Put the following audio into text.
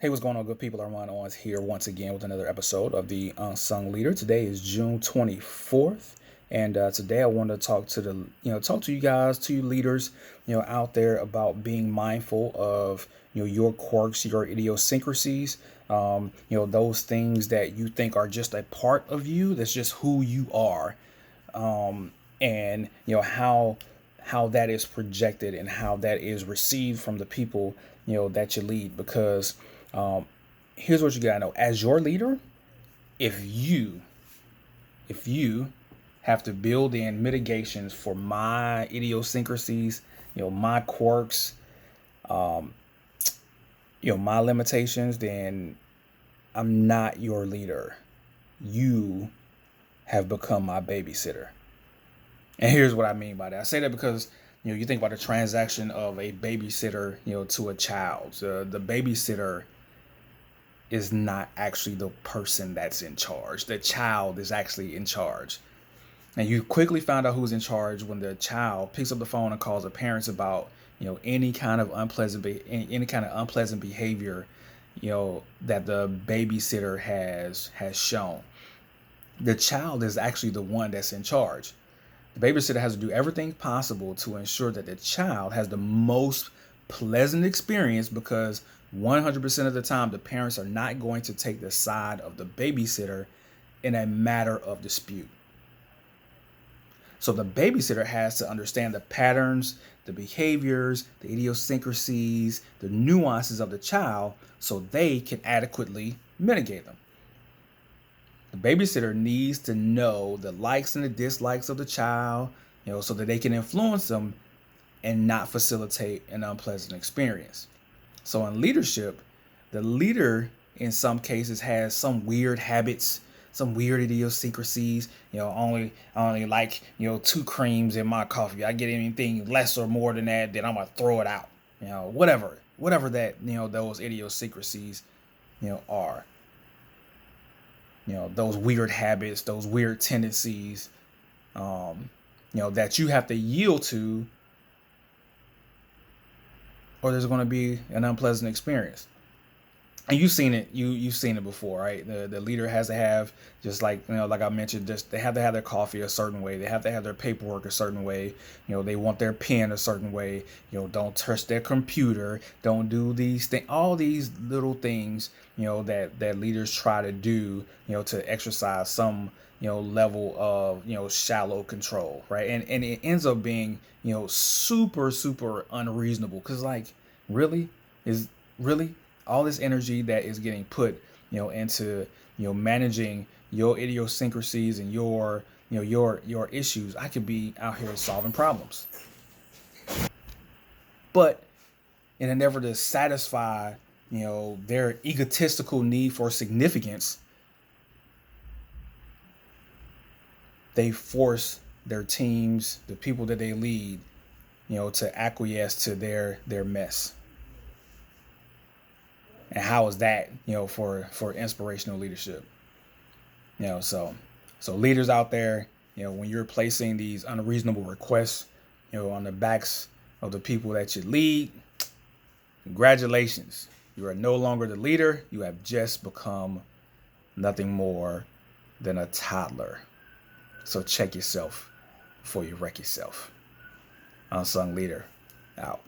Hey, what's going on, good people? Armand Owens here once again with another episode of the Unsung Leader. Today is June 24th, and today I want to talk to talk to you guys, to you leaders, out there about being mindful of your quirks, your idiosyncrasies, those things that you think are just a part of you. That's just who you are, and how that is projected and how that is received from the people that you lead. Because um, here's what you gotta know: as your leader, if you if you have to build in mitigations for my idiosyncrasies, my quirks, um, my limitations, then I'm not your leader. You have become my babysitter. And here's what I mean by that. I say that because you think about the transaction of a babysitter, to a child. The babysitter is not actually the person that's in charge. The child is actually in charge. And you quickly find out who's in charge when the child picks up the phone and calls the parents about, any kind of unpleasant behavior, that the babysitter has shown. The child is actually the one that's in charge. The babysitter has to do everything possible to ensure that the child has the most pleasant experience, because 100% of the time the parents are not going to take the side of the babysitter in a matter of dispute. So the babysitter has to understand the patterns, the behaviors, the idiosyncrasies, the nuances of the child so they can adequately mitigate them. The babysitter needs to know the likes and the dislikes of the child, so that they can influence them and not facilitate an unpleasant experience. So in leadership, the leader in some cases has some weird habits, some weird idiosyncrasies. I only like, two creams in my coffee. I get anything less or more than that, then I'm gonna throw it out. Whatever that, those idiosyncrasies, are. Those weird habits, those weird tendencies, that you have to yield to, or there's going to be an unpleasant experience. And you've seen it. You've seen it before, right? The leader has to have, just like like I mentioned, just they have to have their coffee a certain way. They have to have their paperwork a certain way. They want their pen a certain way. Don't touch their computer. Don't do these things. All these little things, that leaders try to do, to exercise some level of shallow control, right? And it ends up being super unreasonable, because like really is really all this energy that is getting put into managing your idiosyncrasies and your issues. I could be out here solving problems, but in an endeavor to satisfy their egotistical need for significance, they force their teams, the people that they lead, to acquiesce to their mess. And how is that, for inspirational leadership? So leaders out there, when you're placing these unreasonable requests, on the backs of the people that you lead, congratulations. You are no longer the leader. You have just become nothing more than a toddler. So check yourself before you wreck yourself. Unsung Leader, out.